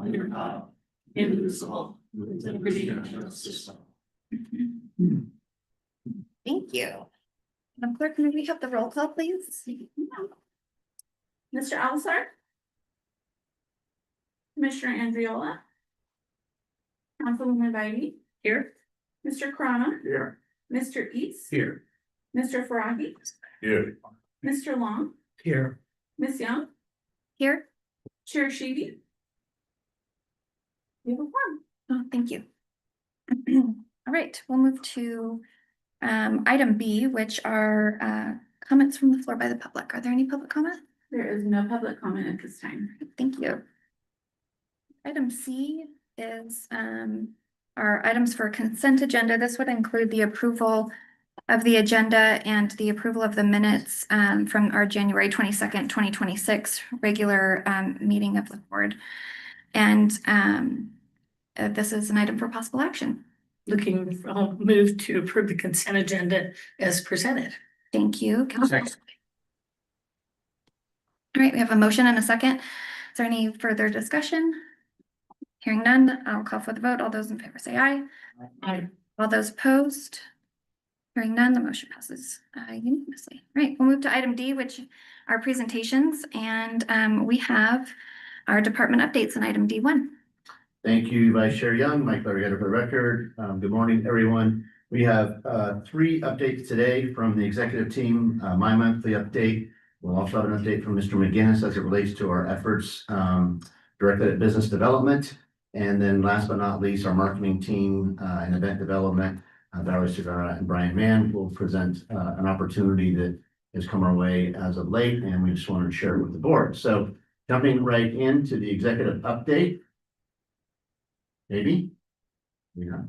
under God, indivisible, with liberty and justice. Thank you. Madam Clerk, may we have the roll call, please? Mr. Alzar? Commissioner Andriola? Councilwoman Bybee? Here. Mr. Corona? Here. Mr. East? Here. Mr. Farahi? Here. Mr. Long? Here. Ms. Young? Here. Chair Sheedy? You have a form. Oh, thank you. All right, we'll move to item B, which are comments from the floor by the public. Are there any public comment? There is no public comment at this time. Thank you. Item C is our items for consent agenda. This would include the approval of the agenda and the approval of the minutes from our January 22nd, 2026 regular meeting of the board. And this is an item for possible action. I'll move to approve the consent agenda as presented. Thank you. Second. All right, we have a motion and a second. Is there any further discussion? Hearing none, I'll call for the vote. All those in favor say aye. Aye. All those opposed? Hearing none, the motion passes unanimously. All right, we'll move to item D, which are presentations, and we have our department updates in item D1. Thank you, Vice Chair Young, Mike Larrietta for the record. Good morning, everyone. We have 3 updates today from the executive team. My monthly update. We'll also have an update from Mr. McGinnis as it relates to our efforts directed at business development. And then last but not least, our marketing team and event development, Valerie Segura and Brian Mann will present an opportunity that has come our way as of late, and we just wanted to share it with the board. So jumping right into the executive update. Maybe? Yeah.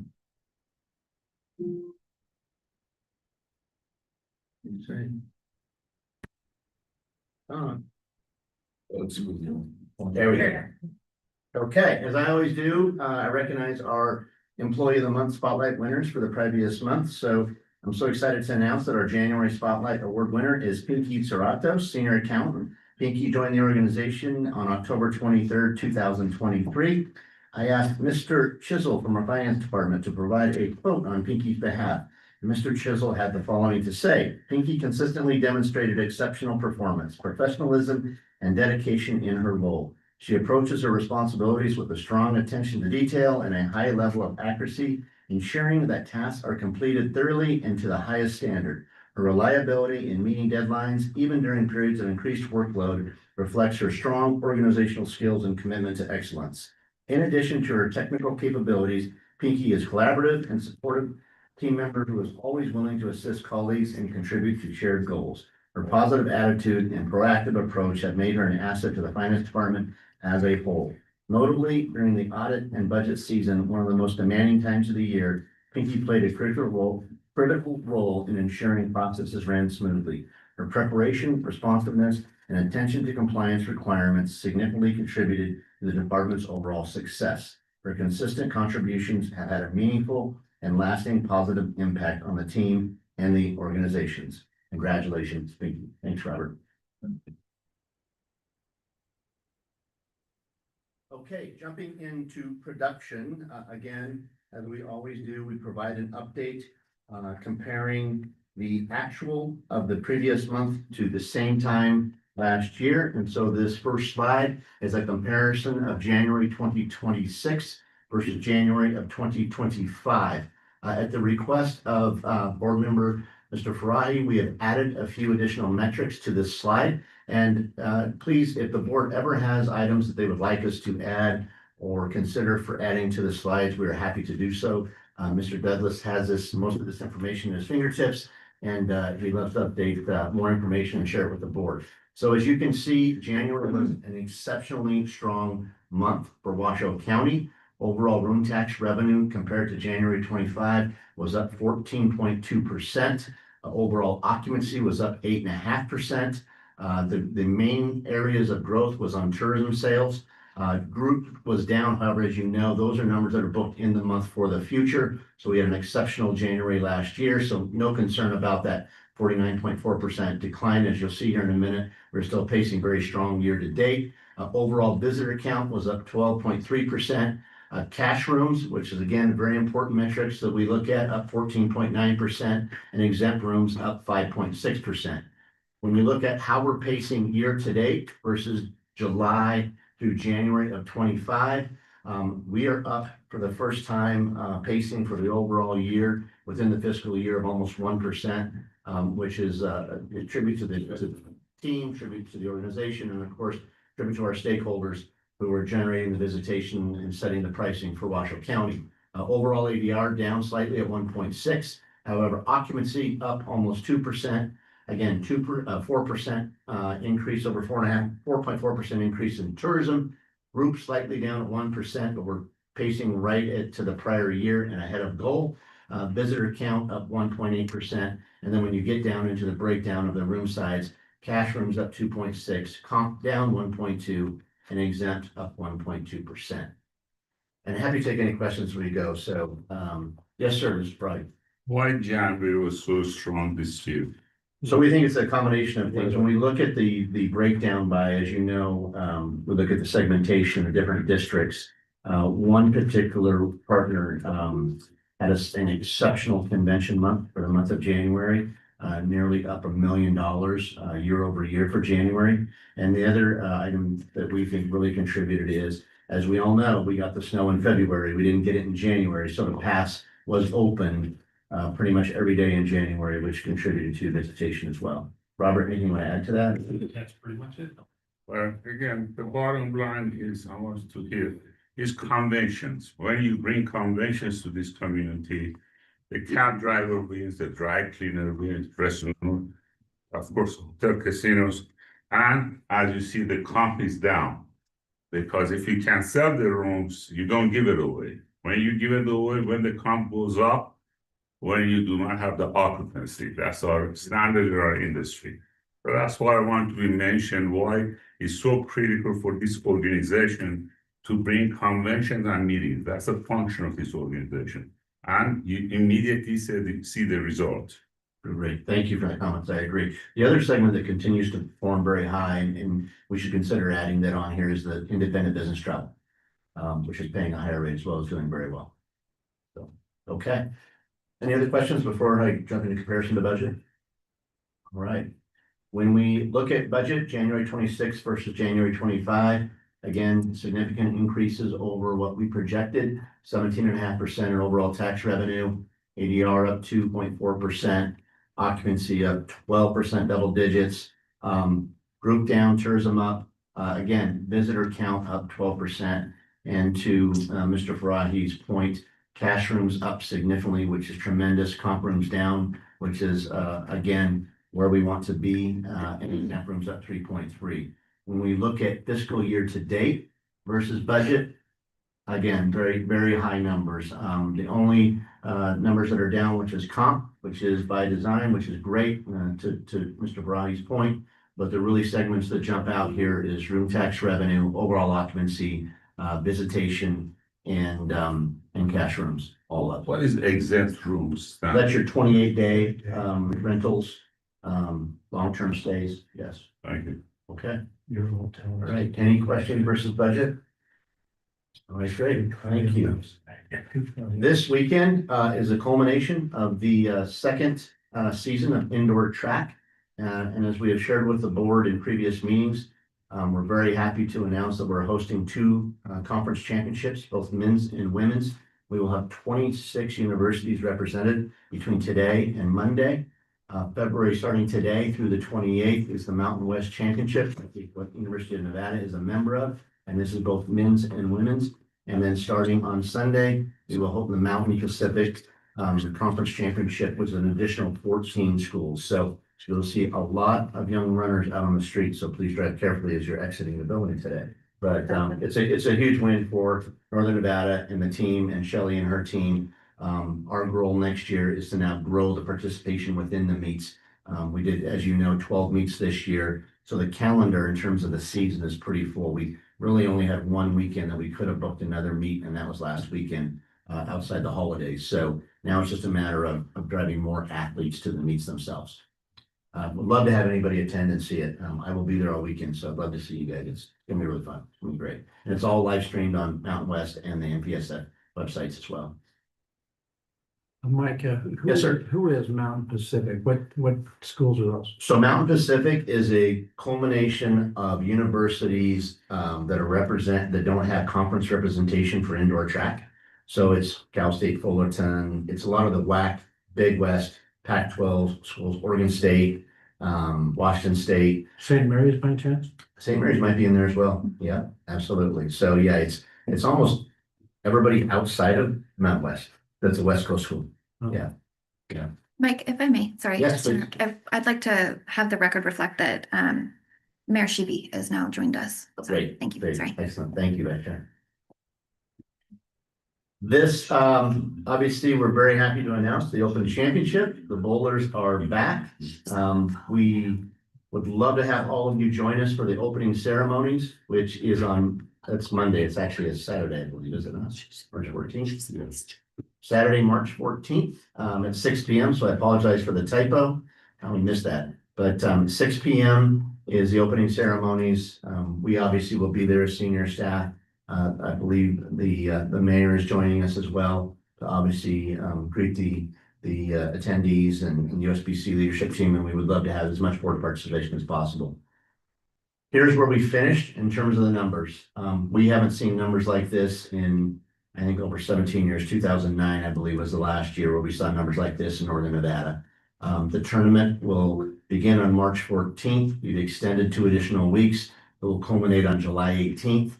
There we go. Okay, as I always do, I recognize our Employee of the Month Spotlight winners for the previous month. So I'm so excited to announce that our January Spotlight Award winner is Pinky Cerato, Senior Accountant. Pinky joined the organization on October 23rd, 2023. I asked Mr. Chisel from our finance department to provide a quote on Pinky's behalf. Mr. Chisel had the following to say: Pinky consistently demonstrated exceptional performance, professionalism, and dedication in her role. She approaches her responsibilities with a strong attention to detail and a high level of accuracy, ensuring that tasks are completed thoroughly and to the highest standard. Her reliability in meeting deadlines, even during periods of increased workload, reflects her strong organizational skills and commitment to excellence. In addition to her technical capabilities, Pinky is collaborative and supportive team member who is always willing to assist colleagues and contribute to shared goals. Her positive attitude and proactive approach have made her an asset to the finance department as a whole. Notably, during the audit and budget season, one of the most demanding times of the year, Pinky played a critical role in ensuring processes ran smoothly. Her preparation, responsiveness, and attention to compliance requirements significantly contributed to the department's overall success. Her consistent contributions have had a meaningful and lasting positive impact on the team and the organizations. Congratulations, Pinky. Thanks, Robert. Okay, jumping into production, again, as we always do, we provide an update comparing the actual of the previous month to the same time last year. And so this first slide is a comparison of January 2026 versus January of 2025. At the request of board member Mr. Farahi, we have added a few additional metrics to this slide. And please, if the board ever has items that they would like us to add or consider for adding to the slides, we are happy to do so. Mr. Douglas has most of this information at his fingertips, and he loves to update more information and share it with the board. So as you can see, January was an exceptionally strong month for Washoe County. Overall room tax revenue compared to January 25 was up 14.2%. Overall occupancy was up 8.5%. The main areas of growth was on tourism sales. Group was down, however, as you know, those are numbers that are booked in the month for the future. So we had an exceptional January last year, so no concern about that 49.4% decline. As you'll see here in a minute, we're still pacing very strong year to date. Overall visitor count was up 12.3%. Cash rooms, which is again, very important metrics that we look at, up 14.9%, and exempt rooms up 5.6%. When we look at how we're pacing year to date versus July through January of 25, we are up for the first time, pacing for the overall year within the fiscal year of almost 1%, which is a tribute to the team, tribute to the organization, and of course, tribute to our stakeholders who are generating the visitation and setting the pricing for Washoe County. Overall ADR down slightly at 1.6. However, occupancy up almost 2%. Again, 4% increase over 4.4% increase in tourism. Group slightly down at 1%, but we're pacing right to the prior year and ahead of goal. Visitor count up 1.8%. And then when you get down into the breakdown of the room size, cash rooms up 2.6, comp down 1.2, and exempt up 1.2%. And happy to take any questions as we go. So, yes, sir, Mr. Bright. Why January was so strong this year? So we think it's a combination of things. When we look at the breakdown by, as you know, we look at the segmentation of different districts. One particular partner had an exceptional convention month for the month of January, nearly up $1 million year over year for January. And the other item that we think really contributed is, as we all know, we got the snow in February. We didn't get it in January, so the pass was open pretty much every day in January, which contributed to visitation as well. Robert, anything you want to add to that? That's pretty much it. Well, again, the bottom line is, I want to hear, is conventions. When you bring conventions to this community, the cab driver wins, the dry cleaner wins, restaurant, of course, hotel casinos, and as you see, the comp is down. Because if you can sell the rooms, you don't give it away. When you give it away, when the comp goes up, when you do not have the occupancy, that's our standard in our industry. So that's why I want to be mentioned why it's so critical for this organization to bring conventions and meetings. That's a function of this organization. And you immediately see the result. Great. Thank you for the comments. I agree. The other segment that continues to perform very high, and we should consider adding that on here, is the independent business travel, which is paying a higher rate as well as doing very well. So, okay. Any other questions before I jump into comparison to budget? All right. When we look at budget, January 26 versus January 25, again, significant increases over what we projected, 17.5% in overall tax revenue, ADR up 2.4%, occupancy up 12%, double digits, group down, tourism up, again, visitor count up 12%. And to Mr. Farahi's point, cash rooms up significantly, which is tremendous. Comp rooms down, which is, again, where we want to be, and exempt rooms up 3.3. When we look at fiscal year to date versus budget, again, very, very high numbers. The only numbers that are down, which is comp, which is by design, which is great, to Mr. Farahi's point. But the really segments that jump out here is room tax revenue, overall occupancy, visitation, and cash rooms all up. What is exempt rooms? That's your 28-day rentals, long-term stays. Yes. Thank you. Okay. Your hotel. All right. Any question versus budget? All right, great. Thank you. This weekend is a culmination of the second season of indoor track. And as we have shared with the board in previous meetings, we're very happy to announce that we're hosting two conference championships, both men's and women's. We will have 26 universities represented between today and Monday. February, starting today through the 28th, is the Mountain West Championship, what University of Nevada is a member of. And this is both men's and women's. And then starting on Sunday, we will hold the Mountain Pacific Conference Championship, which is an additional 14 schools. So you'll see a lot of young runners out on the street. So please drive carefully as you're exiting the building today. But it's a huge win for Northern Nevada and the team, and Shelley and her team. Our goal next year is to now grow the participation within the meets. We did, as you know, 12 meets this year. So the calendar in terms of the season is pretty full. We really only had one weekend that we could have booked another meet, and that was last weekend outside the holidays. So now it's just a matter of driving more athletes to the meets themselves. Would love to have anybody attend and see it. I will be there all weekend, so I'd love to see you guys. It's gonna be really fun. It's gonna be great. And it's all live streamed on Mountain West and the MPSF websites as well. Mike, Yes, sir. Who is Mountain Pacific? What schools are those? So Mountain Pacific is a culmination of universities that don't have conference representation for indoor track. So it's Cal State Fullerton, it's a lot of the WAC, Big West, Pac-12 schools, Oregon State, Washington State. St. Mary's by chance? St. Mary's might be in there as well. Yeah, absolutely. So yeah, it's almost everybody outside of Mount West. That's a West Coast school. Oh. Yeah. Mike, if I may, sorry. Yes, just to please. interrupt. I'd like to have the record reflect that Mayor Shivi has now joined us. Sorry, Great. thank you, Great. sorry. Excellent. Thank you, Becca. This, obviously, we're very happy to announce the Open Championship. The bowlers are back. We would love to have all of you join us for the opening ceremonies, which is that's Monday. It's actually a Saturday, I believe, is it not? March 14th. Saturday, March 14th, at 6 p.m. So I apologize for the typo. We missed that. But 6 p.m. is the opening ceremonies. We obviously will be there as senior staff. I believe the mayor is joining us as well to obviously greet the attendees and USBC leadership team, and we would love to have as much board participation as possible. Here's where we finished in terms of the numbers. We haven't seen numbers like this in, I think, over 17 years. 2009, I believe, was the last year where we saw numbers like this in Northern Nevada. The tournament will begin on March 14th. We've extended 2 additional weeks. It will culminate on July 18th.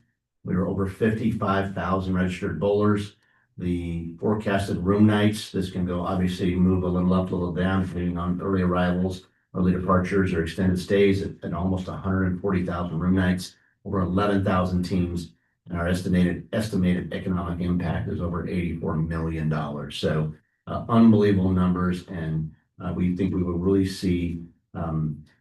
We were over 55,000 registered bowlers. The forecasted room nights, this can go obviously move a little up, a little down, depending on early arrivals, early departures, or extended stays at almost 140,000 room nights, over 11,000 teams, and our estimated economic impact is over $84 million. So unbelievable numbers, and we think we will really see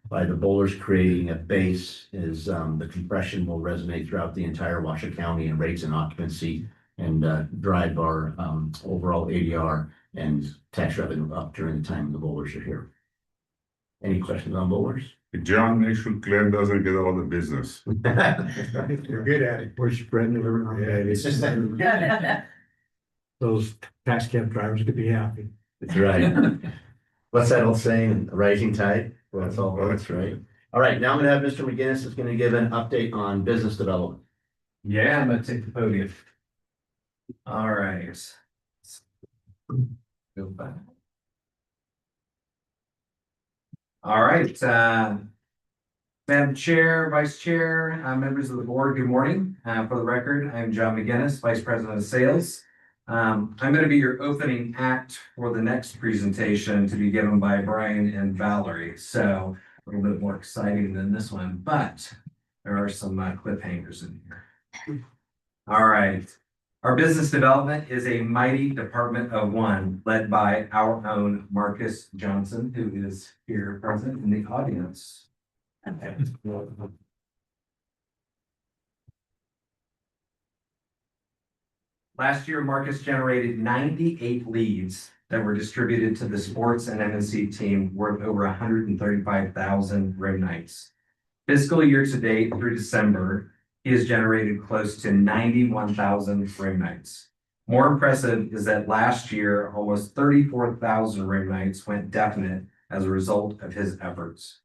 by the bowlers creating a base is the compression will resonate throughout the entire Washoe County and rates and occupancy and drive our overall ADR and tax revenue up during the time the bowlers are here. Any questions on bowlers? John, make sure Claire doesn't get all the business. You're good at it. We're spreading it around. It's just that. Those tax cab drivers could be happy. That's right. What's that old saying? A rising tide? Well, that's all. That's right. All right, now I'm gonna have Mr. McGinnis is gonna give an update on business development. Yeah, I'm gonna take the podium. All right. Go back. All right, Madam Chair, Vice Chair, members of the board, good morning. For the record, I'm John McGinnis, Vice President of Sales. I'm gonna be your opening act for the next presentation to be given by Brian and Valerie. So a little bit more exciting than this one, but there are some cliffhangers in here. All right. Our business development is a mighty department of one led by our own Marcus Johnson, who is here present in the audience. Okay. Last year, Marcus generated 98 leads that were distributed to the sports and MNC team worth over 135,000 room nights. Fiscal year to date through December, he has generated close to 91,000 room nights. More impressive is that last year, almost 34,000 room nights went definite as a result of his efforts.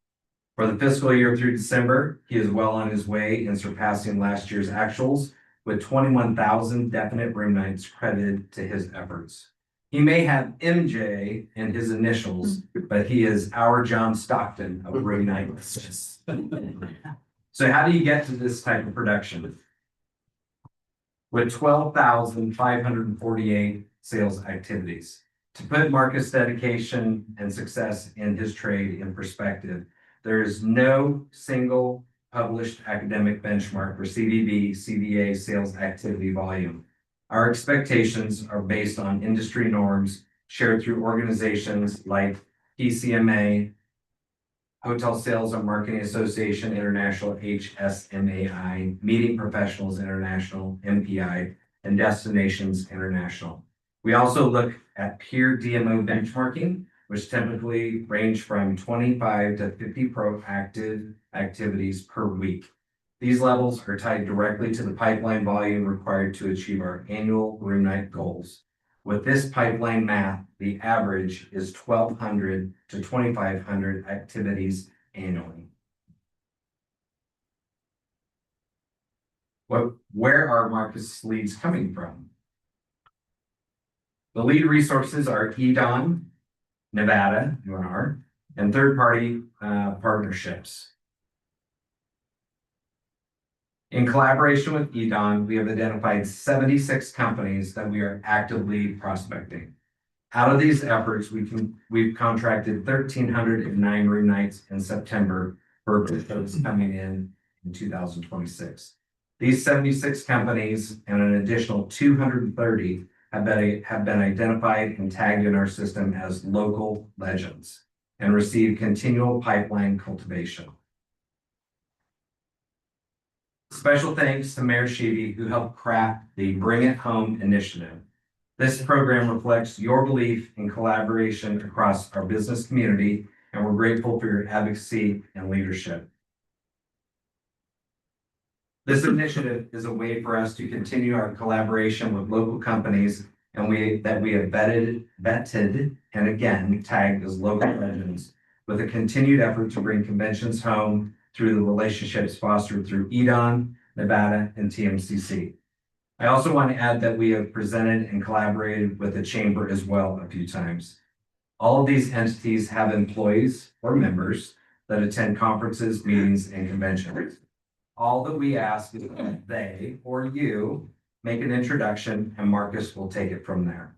For the fiscal year through December, he is well on his way in surpassing last year's actuals with 21,000 definite room nights credited to his efforts. He may have MJ in his initials, but he is our John Stockton of room nights. So how do you get to this type of production? With 12,548 sales activities. To put Marcus' dedication and success in his trade in perspective, there is no single published academic benchmark for CVB, CVA sales activity volume. Our expectations are based on industry norms shared through organizations like PCMA, Hotel Sales and Marketing Association International, HSMAI, Meeting Professionals International, MPI, and Destinations International. We also look at peer DMO benchmarking which typically range from 25 to 50 proactive activities per week. These levels are tied directly to the pipeline volume required to achieve our annual room night goals. With this pipeline math, the average is 1,200 to 2,500 activities annually. Where are Marcus leads coming from? The lead resources are EDON, Nevada, UNR, and third-party partnerships. In collaboration with EDON, we have identified 76 companies that we are actively prospecting. Out of these efforts, we've contracted 1,309 room nights in September for those coming in 2026. These 76 companies and an additional 230 have been identified and tagged in our system as local legends and receive continual pipeline cultivation. Special thanks to Mayor Sheedy, who helped craft the Bring It Home initiative. This program reflects your belief in collaboration across our business community, and we're grateful for your advocacy and leadership. This initiative is a way for us to continue our collaboration with local companies and that we have vetted, and again, tagged as local legends, with a continued effort to bring conventions home through the relationships fostered through EDON, Nevada, and TMCC. I also want to add that we have presented and collaborated with the chamber as well a few times. All of these entities have employees or members that attend conferences, meetings, and conventions. All that we ask is that they or you make an introduction and Marcus will take it from there.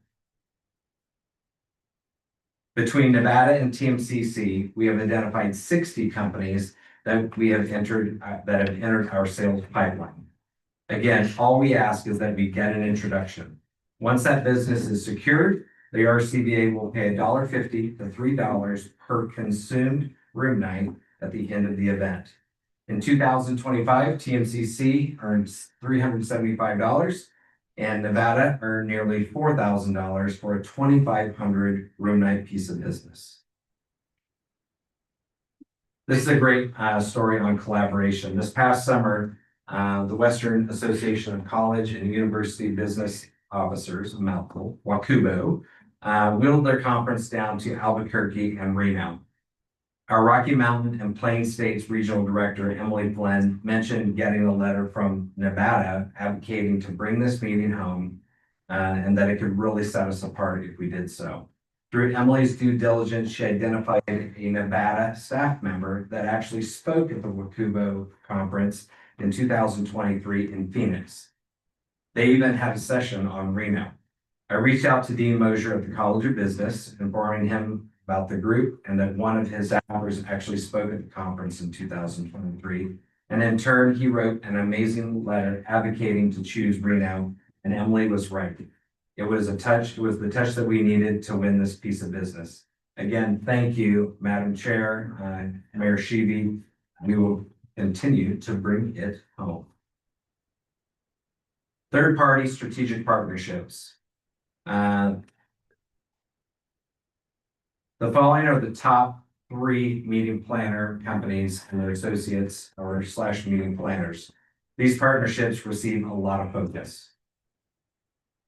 Between Nevada and TMCC, we have identified 60 companies that have entered our sales pipeline. Again, all we ask is that we get an introduction. Once that business is secured, the RSCVA will pay $1.50 to $3 per consumed room night at the end of the event. In 2025, TMCC earned $375 and Nevada earned nearly $4,000 for a 2,500 room night piece of business. This is a great story on collaboration. This past summer, the Western Association of College and University Business Officers, a mouthful, WACUBO, wheeled their conference down to Albuquerque and Reno. Our Rocky Mountain and Plains States Regional Director, Emily Flynn, mentioned getting a letter from Nevada advocating to bring this meeting home and that it could really set us apart if we did so. Through Emily's due diligence, she identified a Nevada staff member that actually spoke at the WACUBO conference in 2023 in Phoenix. They even had a session on Reno. I reached out to Dean Mosier at the College of Business, informing him about the group and that one of his staffers actually spoke at the conference in 2023. And in turn, he wrote an amazing letter advocating to choose Reno, and Emily was right. It was the touch that we needed to win this piece of business. Again, thank you, Madam Chair, Mayor Sheeby. We will continue to bring it home. Third-party strategic partnerships. The following are the top 3 meeting planner companies and their associates or / meeting planners. These partnerships receive a lot of focus.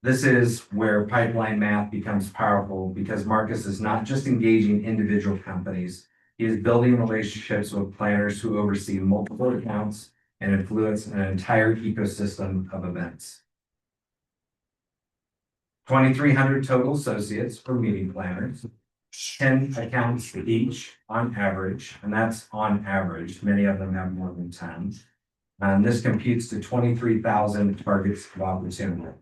This is where pipeline math becomes powerful because Marcus is not just engaging individual companies. He is building relationships with planners who oversee multiple accounts and influence an entire ecosystem of events. 2,300 total associates for meeting planners. 10 accounts each on average, and that's on average. Many of them have more than 10. And this computes to 23,000 targets of opportunity.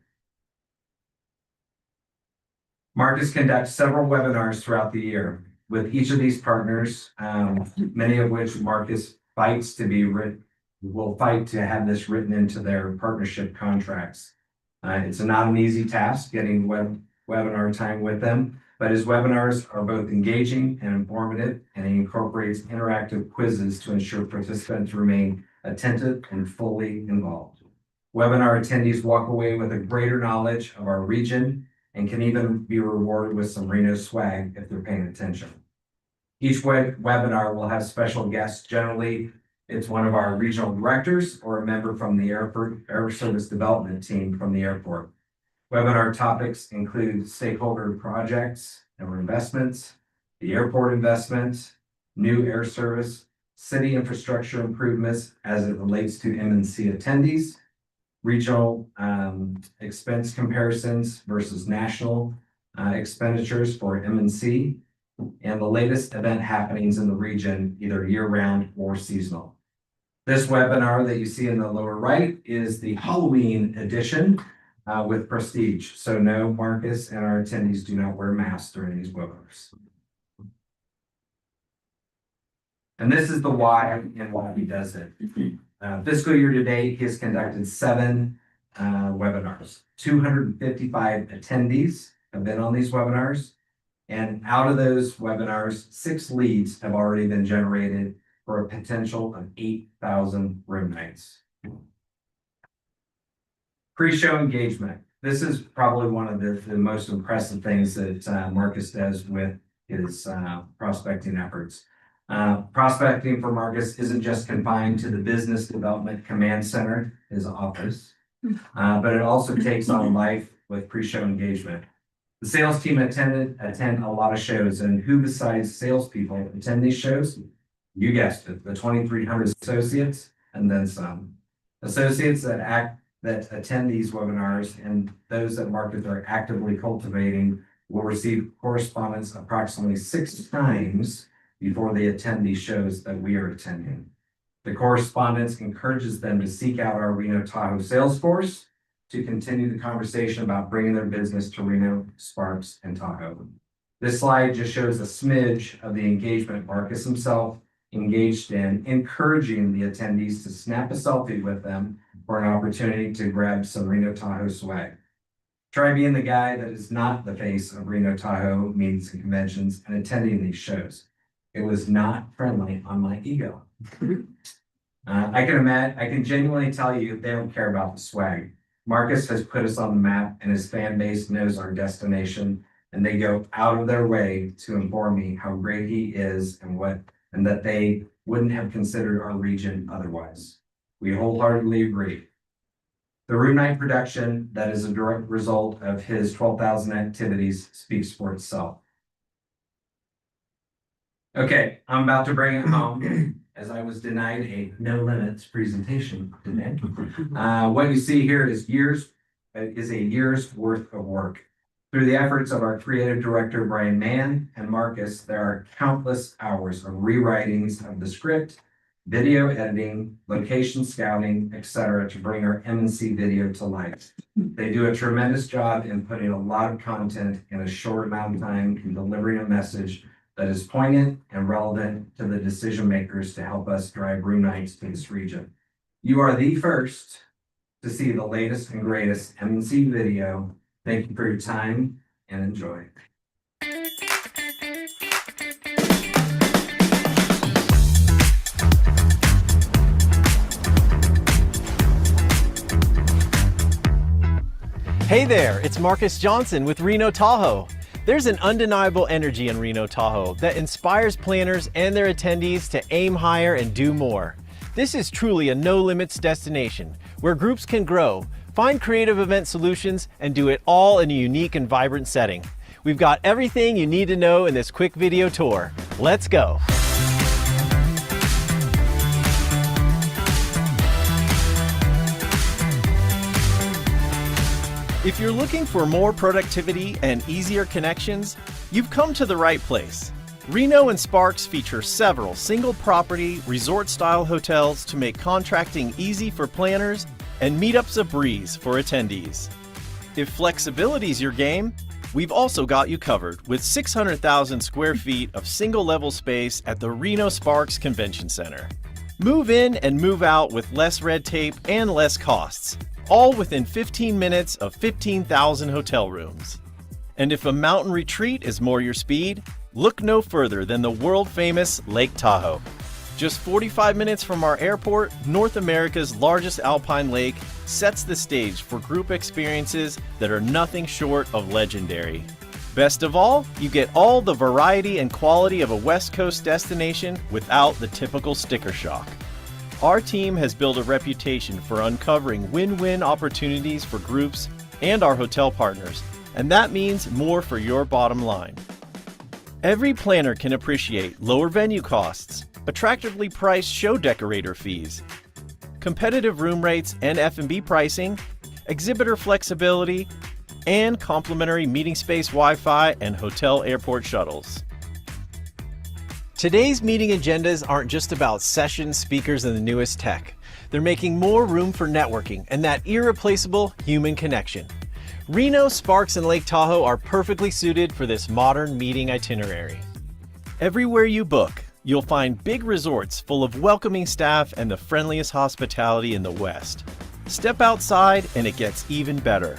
Marcus conducts several webinars throughout the year with each of these partners, many of which Marcus fights to be written, will fight to have this written into their partnership contracts. It's not an easy task getting webinar time with them, but his webinars are both engaging and informative, and he incorporates interactive quizzes to ensure participants remain attentive and fully involved. Webinar attendees walk away with a greater knowledge of our region and can even be rewarded with some Reno swag if they're paying attention. Each webinar will have special guests. Generally, it's one of our regional directors or a member from the Air Service Development Team from the airport. Webinar topics include stakeholder projects and investments, the airport investment, new air service, city infrastructure improvements as it relates to M&C attendees, regional expense comparisons versus national expenditures for M&C, and the latest event happenings in the region, either year-round or seasonal. This webinar that you see in the lower right is the Halloween edition with Prestige. So no, Marcus and our attendees do not wear masks during these webinars. And this is the why and why he does it. Fiscal year to date, he has conducted 7 webinars. 255 attendees have been on these webinars. And out of those webinars, 6 leads have already been generated for a potential of 8,000 room nights. Pre-show engagement. This is probably one of the most impressive things that Marcus does with his prospecting efforts. Prospecting for Marcus isn't just confined to the Business Development Command Center, his office, but it also takes on life with pre-show engagement. The sales team attend a lot of shows, and who besides salespeople attend these shows? You guessed it, the 2,300 associates and then some. Associates that attend these webinars and those that Marcus are actively cultivating will receive correspondence approximately 6 times before they attend these shows that we are attending. The correspondence encourages them to seek out our Reno Tahoe sales force to continue the conversation about bringing their business to Reno, Sparks, and Tahoe. This slide just shows a smidge of the engagement Marcus himself engaged in, encouraging the attendees to snap a selfie with them for an opportunity to grab some Reno Tahoe swag. Try being the guy that is not the face of Reno Tahoe meetings and conventions and attending these shows. It was not friendly on my ego. I can genuinely tell you they don't care about the swag. Marcus has put us on the map and his fan base knows our destination, and they go out of their way to inform me how great he is and that they wouldn't have considered our region otherwise. We wholeheartedly agree. The room night production that is a direct result of his 12,000 activities speaks for itself. Okay, I'm about to bring it home as I was denied a no limits presentation today. What you see here is a year's worth of work. Through the efforts of our creative director, Brian Mann and Marcus, there are countless hours of rewritings of the script, video editing, location scouting, etc. to bring our M&C video to life. They do a tremendous job in putting a lot of content in a short amount of time and delivering a message that is poignant and relevant to the decision makers to help us drive room nights to this region. You are the first to see the latest and greatest M&C video. Thank you for your time and enjoy. Hey there, it's Marcus Johnson with Reno Tahoe. There's an undeniable energy in Reno Tahoe that inspires planners and their attendees to aim higher and do more. This is truly a no-limits destination where groups can grow, find creative event solutions, and do it all in a unique and vibrant setting. We've got everything you need to know in this quick video tour. Let's go. If you're looking for more productivity and easier connections, you've come to the right place. Reno and Sparks feature several single property, resort-style hotels to make contracting easy for planners and meetups a breeze for attendees. If flexibility's your game, we've also got you covered with 600,000 square feet of single-level space at the Reno Sparks Convention Center. Move in and move out with less red tape and less costs, all within 15 minutes of 15,000 hotel rooms. And if a mountain retreat is more your speed, look no further than the world-famous Lake Tahoe. Just 45 minutes from our airport, North America's largest alpine lake sets the stage for group experiences that are nothing short of legendary. Best of all, you get all the variety and quality of a West Coast destination without the typical sticker shock. Our team has built a reputation for uncovering win-win opportunities for groups and our hotel partners, and that means more for your bottom line. Every planner can appreciate lower venue costs, attractively priced show decorator fees, competitive room rates and F&B pricing, exhibitor flexibility, and complimentary meeting space Wi-Fi and hotel airport shuttles. Today's meeting agendas aren't just about sessions, speakers, and the newest tech. They're making more room for networking and that irreplaceable human connection. Reno, Sparks, and Lake Tahoe are perfectly suited for this modern meeting itinerary. Everywhere you book, you'll find big resorts full of welcoming staff and the friendliest hospitality in the West. Step outside and it gets even better.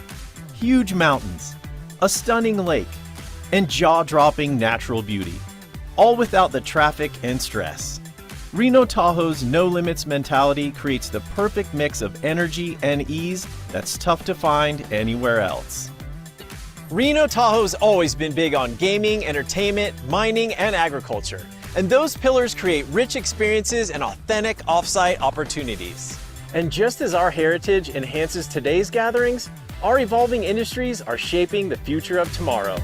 Huge mountains, a stunning lake, and jaw-dropping natural beauty, all without the traffic and stress. Reno Tahoe's no-limits mentality creates the perfect mix of energy and ease that's tough to find anywhere else. Reno Tahoe's always been big on gaming, entertainment, mining, and agriculture, and those pillars create rich experiences and authentic off-site opportunities. And just as our heritage enhances today's gatherings, our evolving industries are shaping the future of tomorrow.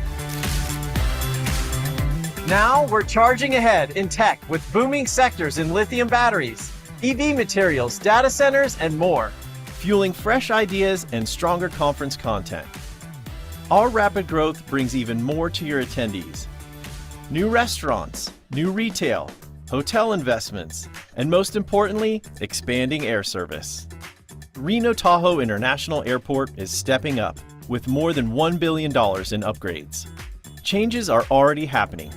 Now we're charging ahead in tech with booming sectors in lithium batteries, EV materials, data centers, and more, fueling fresh ideas and stronger conference content. Our rapid growth brings even more to your attendees. New restaurants, new retail, hotel investments, and most importantly, expanding air service. Reno Tahoe International Airport is stepping up with more than $1 billion in upgrades. Changes are already happening.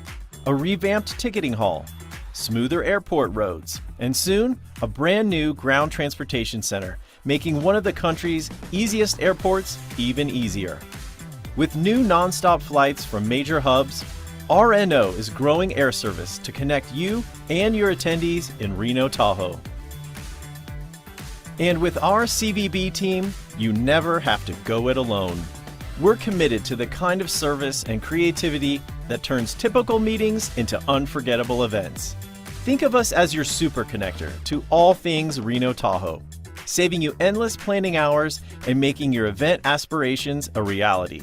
A revamped ticketing hall, smoother airport roads, and soon a brand new ground transportation center, making one of the country's easiest airports even easier. With new nonstop flights from major hubs, RNO is growing air service to connect you and your attendees in Reno Tahoe. And with our CVB team, you never have to go it alone. We're committed to the kind of service and creativity that turns typical meetings into unforgettable events. Think of us as your super connector to all things Reno Tahoe, saving you endless planning hours and making your event aspirations a reality.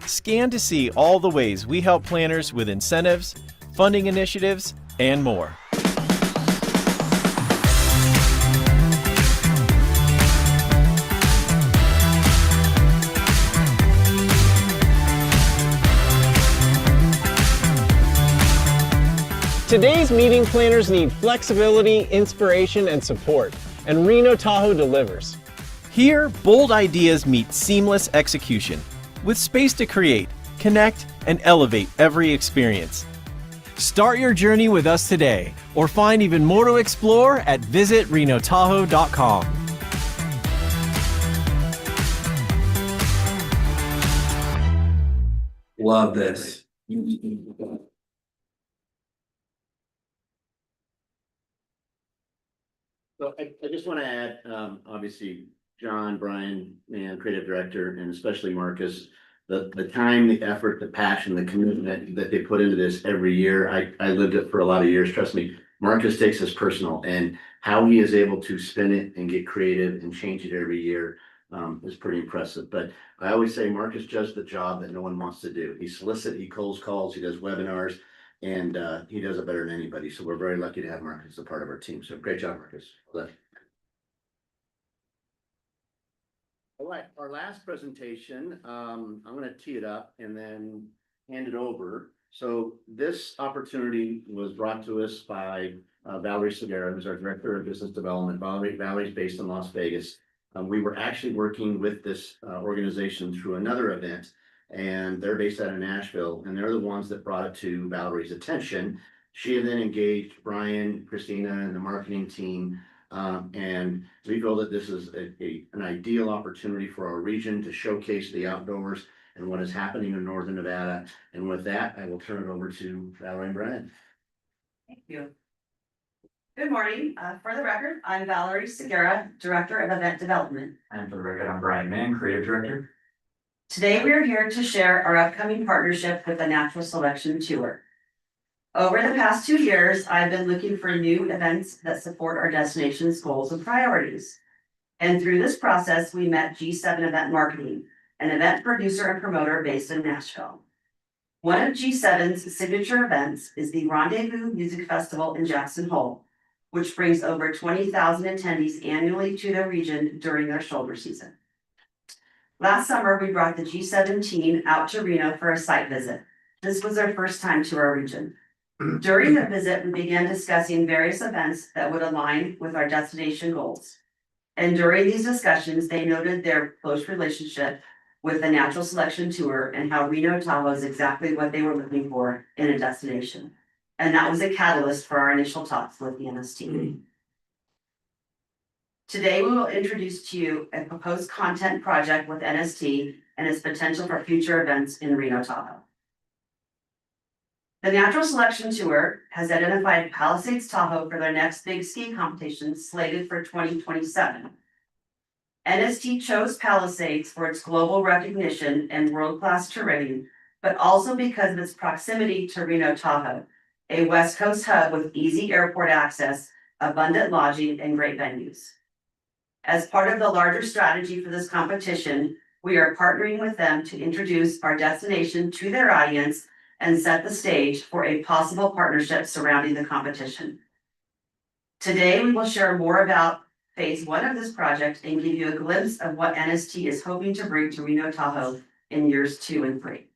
Scan to see all the ways we help planners with incentives, funding initiatives, and more. Today's meeting planners need flexibility, inspiration, and support, and Reno Tahoe delivers. Here, bold ideas meet seamless execution, with space to create, connect, and elevate every experience. Start your journey with us today, or find even more to explore at visitrenotahoe.com. Love this. So I just want to add, obviously, John, Brian, and creative director, and especially Marcus, the time, the effort, the passion, the commitment that they put into this every year. I lived it for a lot of years. Trust me, Marcus takes this personal, and how he is able to spin it and get creative and change it every year is pretty impressive. But I always say Marcus does the job that no one wants to do. He solicits, he cold calls, he does webinars, and he does it better than anybody. So we're very lucky to have Marcus as a part of our team. So great job, Marcus. Well done. All right, our last presentation, I'm gonna tee it up and then hand it over. So this opportunity was brought to us by Valerie Segura, who's our Director of Business Development. Valerie's based in Las Vegas. We were actually working with this organization through another event, and they're based out of Nashville, and they're the ones that brought it to Valerie's attention. She then engaged Brian, Christina, and the marketing team. And we feel that this is an ideal opportunity for our region to showcase the outdoors and what is happening in Northern Nevada. And with that, I will turn it over to Valerie and Brian. Thank you. Good morning. For the record, I'm Valerie Segura, Director of Event Development. And for the record, I'm Brian Mann, Creative Director. Today, we are here to share our upcoming partnership with the Natural Selection Tour. Over the past 2 years, I've been looking for new events that support our destination's goals and priorities. And through this process, we met G7 Event Marketing, an event producer and promoter based in Nashville. One of G7's signature events is the Rendezvous Music Festival in Jackson Hole, which brings over 20,000 attendees annually to the region during their shoulder season. Last summer, we brought the G7 team out to Reno for a site visit. This was their first time to our region. During the visit, we began discussing various events that would align with our destination goals. And during these discussions, they noted their close relationship with the Natural Selection Tour and how Reno Tahoe is exactly what they were looking for in a destination. And that was a catalyst for our initial talks with the NST. Today, we will introduce to you a proposed content project with NST and its potential for future events in Reno Tahoe. The Natural Selection Tour has identified Palisades Tahoe for their next big ski competition slated for 2027. NST chose Palisades for its global recognition and world-class terrain, but also because of its proximity to Reno Tahoe, a West Coast hub with easy airport access, abundant lodging, and great venues. As part of the larger strategy for this competition, we are partnering with them to introduce our destination to their audience and set the stage for a possible partnership surrounding the competition. Today, we will share more about phase 1 of this project and give you a glimpse of what NST is hoping to bring to Reno Tahoe in years 2 and 3.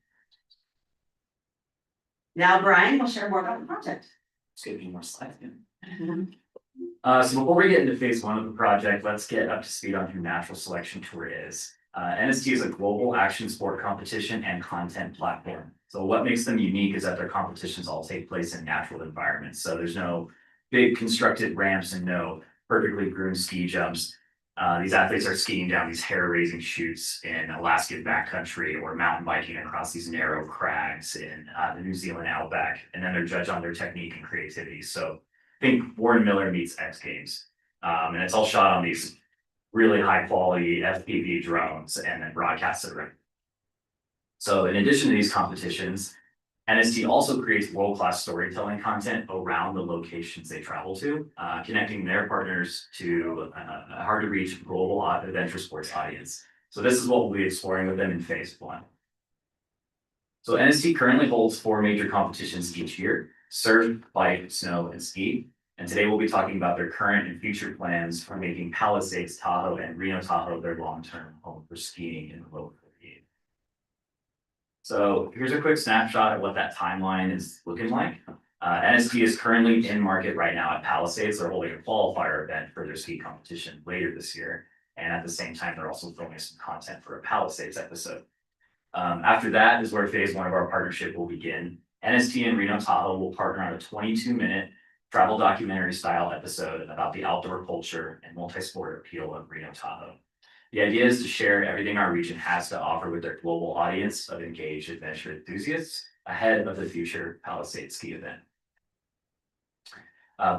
Now, Brian will share more about the project. Let's get a few more slides in. So before we get into phase 1 of the project, let's get up to speed on who Natural Selection Tour is. NST is a global action sport competition and content platform. So what makes them unique is that their competitions all take place in natural environments. So there's no big constructed ramps and no perfectly groomed ski jumps. These athletes are skiing down these hair-raising chutes in Alaskan backcountry or mountain biking across these narrow crags in the New Zealand outback. And then they're judged on their technique and creativity. So think Warren Miller meets X Games. And it's all shot on these really high quality FPV drones and then broadcasted around. So in addition to these competitions, NST also creates world-class storytelling content around the locations they travel to, connecting their partners to a hard-to-reach global adventure sports audience. So this is what we'll be exploring with them in phase 1. So NST currently holds 4 major competitions each year: surf, bike, snow, and ski. And today we'll be talking about their current and future plans for making Palisades Tahoe and Reno Tahoe their long-term home for skiing in the local region. So here's a quick snapshot of what that timeline is looking like. NST is currently in market right now at Palisades. They're holding a qualifier event for their ski competition later this year. And at the same time, they're also filming some content for a Palisades episode. After that is where phase 1 of our partnership will begin. NST and Reno Tahoe will partner on a 22-minute travel documentary style episode about the outdoor culture and multi-sport appeal of Reno Tahoe. The idea is to share everything our region has to offer with their global audience of engaged adventure enthusiasts ahead of the future Palisades ski event.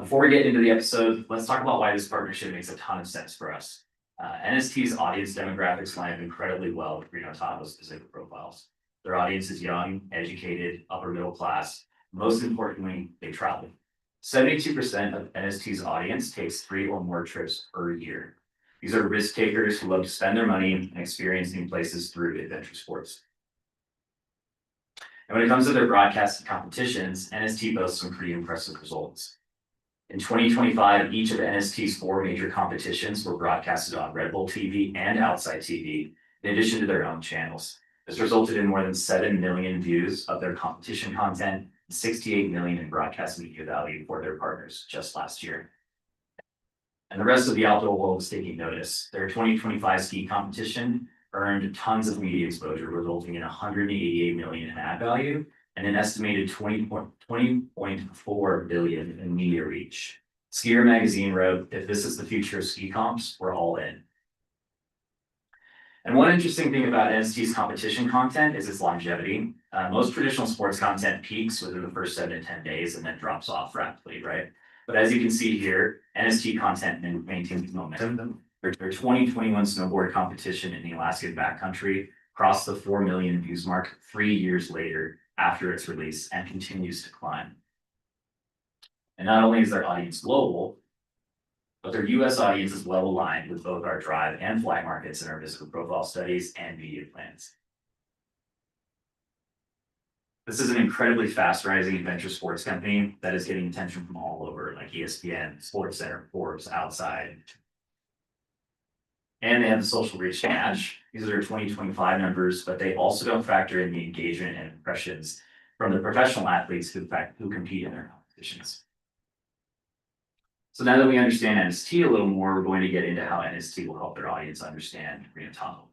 Before we get into the episode, let's talk about why this partnership makes a ton of sense for us. NST's audience demographics line up incredibly well with Reno Tahoe's specific profiles. Their audience is young, educated, upper middle class. Most importantly, they travel. 72% of NST's audience takes 3 or more trips per year. These are risk takers who love to spend their money and experience new places through adventure sports. And when it comes to their broadcasted competitions, NST boasts some pretty impressive results. In 2025, each of NST's 4 major competitions were broadcasted on Red Bull TV and Outside TV, in addition to their own channels. This resulted in more than 7 million views of their competition content, 68 million in broadcast media value for their partners just last year. And the rest of the outdoor world is taking notice. Their 2025 ski competition earned tons of media exposure, resulting in 188 million in ad value and an estimated 20.4 billion in media reach. Skier Magazine wrote, "If this is the future of ski comps, we're all in." And one interesting thing about NST's competition content is its longevity. Most traditional sports content peaks within the first 7 to 10 days and then drops off rapidly, right? But as you can see here, NST content maintains momentum. Their 2021 snowboard competition in the Alaskan backcountry crossed the 4 million views mark 3 years later after its release and continues to climb. And not only is their audience global, but their US audience is well aligned with both our drive and fly markets in our visitor profile studies and media plans. This is an incredibly fast rising adventure sports company that is getting attention from all over, like ESPN, Sports Center, Forbes, Outside. And they have the social reach to match. These are their 2025 numbers, but they also don't factor in the engagement and impressions from the professional athletes who compete in their competitions. So now that we understand NST a little more, we're going to get into how NST will help their audience understand Reno Tahoe.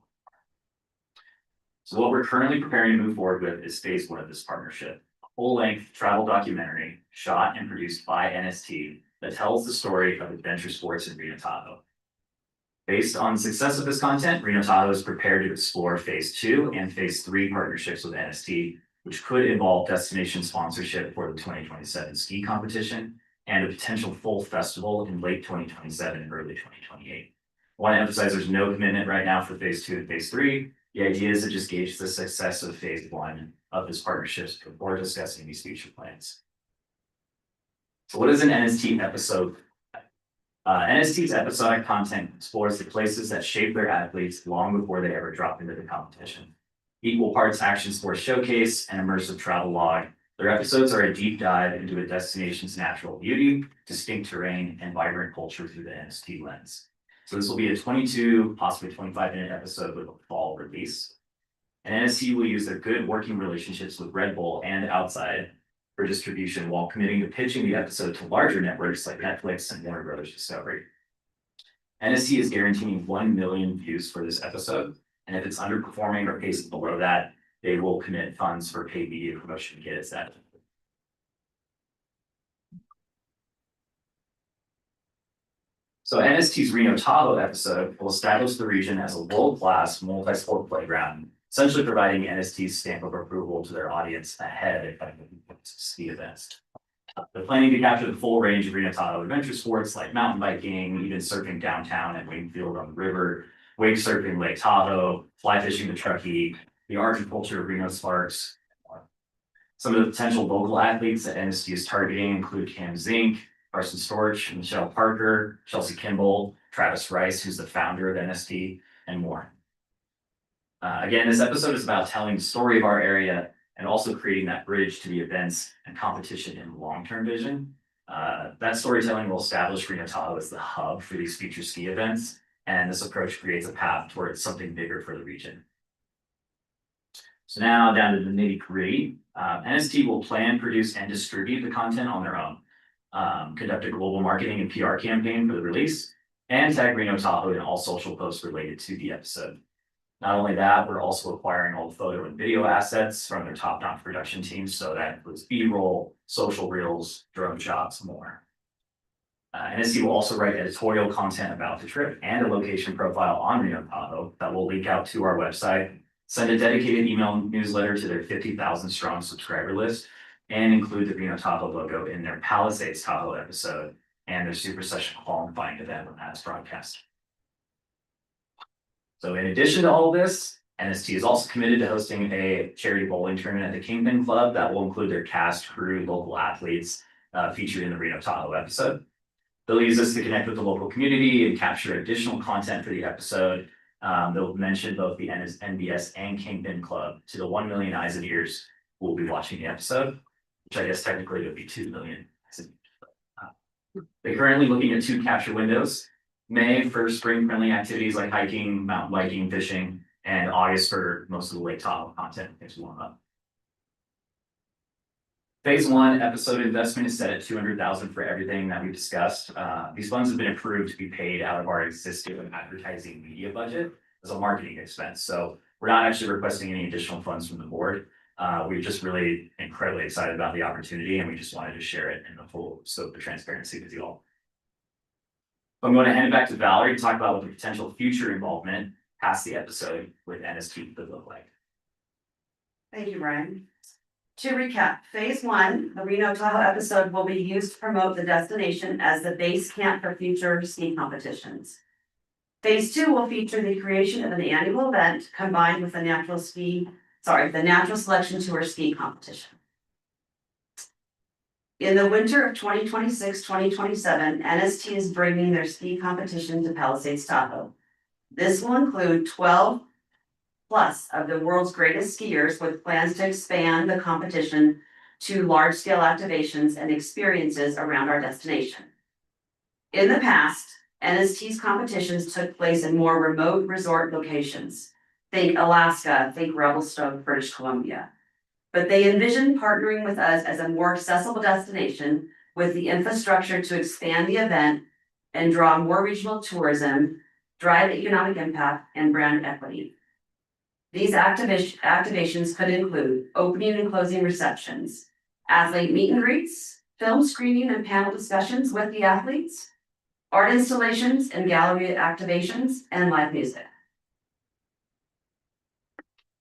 So what we're currently preparing to move forward with is phase 1 of this partnership, a full-length travel documentary shot and produced by NST that tells the story of adventure sports in Reno Tahoe. Based on the success of this content, Reno Tahoe is prepared to explore phase 2 and phase 3 partnerships with NST, which could involve destination sponsorship for the 2027 ski competition and a potential full festival in late 2027 and early 2028. I want to emphasize there's no commitment right now for phase 2 and phase 3. The idea is to just gauge the success of phase 1 of this partnership before discussing these future plans. So what is an NST episode? NST's episodic content explores the places that shape their athletes long before they ever drop into the competition. Equal parts action sports showcase and immersive travel log, their episodes are a deep dive into a destination's natural beauty, distinct terrain, and vibrant culture through the NST lens. So this will be a 22, possibly 25-minute episode with a fall release. And NST will use their good working relationships with Red Bull and Outside for distribution while committing to pitching the episode to larger networks like Netflix and Warner Brothers Discovery. NST is guaranteeing 1 million views for this episode, and if it's underperforming or pacing below that, they will commit funds for paid media promotion to get it set. So NST's Reno Tahoe episode will establish the region as a world-class multi-sport playground, essentially providing NST's stamp of approval to their audience ahead of ski events. They're planning to capture the full range of Reno Tahoe adventure sports like mountain biking, even surfing downtown at Wingfield on the river, wake surfing Lake Tahoe, fly fishing the Truckee, the art and culture of Reno Sparks. Some of the potential local athletes that NST is targeting include Cam Zink, Carson Storch, Michelle Parker, Chelsea Kimball, Travis Rice, who's the founder of NST, and more. Again, this episode is about telling the story of our area and also creating that bridge to the events and competition in the long-term vision. That storytelling will establish Reno Tahoe as the hub for these future ski events, and this approach creates a path towards something bigger for the region. So now down to the nitty-gritty. NST will plan, produce, and distribute the content on their own, conduct a global marketing and PR campaign for the release, and tag Reno Tahoe in all social posts related to the episode. Not only that, we're also acquiring all the photo and video assets from their top-notch production teams, so that includes B-roll, social reels, drone shots, more. NST will also write editorial content about the trip and a location profile on Reno Tahoe that will link out to our website, send a dedicated email newsletter to their 50,000 strong subscriber list, and include the Reno Tahoe logo in their Palisades Tahoe episode and their Super Session qualifying event when that's broadcast. So in addition to all of this, NST is also committed to hosting a charity bowling tournament at the Kingpin Club that will include their cast, crew, local athletes featured in the Reno Tahoe episode. They'll use this to connect with the local community and capture additional content for the episode. They'll mention both the NBS and Kingpin Club to the 1 million eyes and ears who will be watching the episode, which I guess technically would be 2 million. They're currently looking at 2 capture windows. May for spring-friendly activities like hiking, mountain biking, fishing, and August for most of the Lake Tahoe content things warm up. Phase 1 episode investment is set at $200,000 for everything that we discussed. These funds have been approved to be paid out of our existing advertising media budget as a marketing expense. So we're not actually requesting any additional funds from the board. We're just really incredibly excited about the opportunity, and we just wanted to share it in the full scope of transparency with you all. I'm going to hand it back to Valerie to talk about what the potential future involvement past the episode with NST could look like. Thank you, Brian. To recap, phase one, the Reno Tahoe episode will be used to promote the destination as the base camp for future ski competitions. Phase two will feature the creation of an annual event combined with the natural selection tour ski competition. In the winter of 2026-2027, NST is bringing their ski competition to Palisades Tahoe. This will include 12 plus of the world's greatest skiers with plans to expand the competition to large-scale activations and experiences around our destination. In the past, NST's competitions took place in more remote resort locations. Think Alaska, think Revelstoke, British Columbia. But they envisioned partnering with us as a more accessible destination with the infrastructure to expand the event and draw more regional tourism, drive economic impact, and brand equity. These activations could include opening and closing receptions, athlete meet and greets, film screening and panel discussions with the athletes, art installations and gallery activations, and live music.